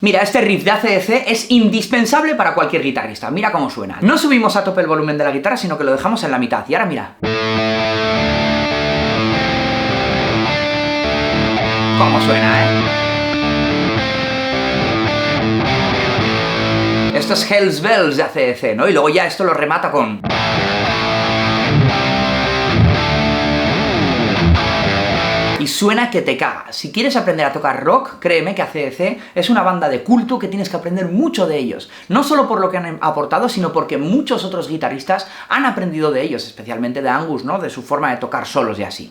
Mira, este riff de AC/DC es indispensable para cualquier guitarrista. Mira cómo suena. No subimos a tope el volumen de la guitarra, sino que lo dejamos en la mitad. Y ahora mira. ¿Cómo suena, Esto es Hell's Bells de AC/DC, ¿no? Y luego ya esto lo remata con... Y suena que te cagas. Si quieres aprender a tocar rock, créeme que AC/DC es una banda de culto que tienes que aprender mucho de ellos. No solo por lo que han aportado, sino porque muchos otros guitarristas han aprendido de ellos, especialmente de Angus, ¿no? De su forma de tocar solos y así.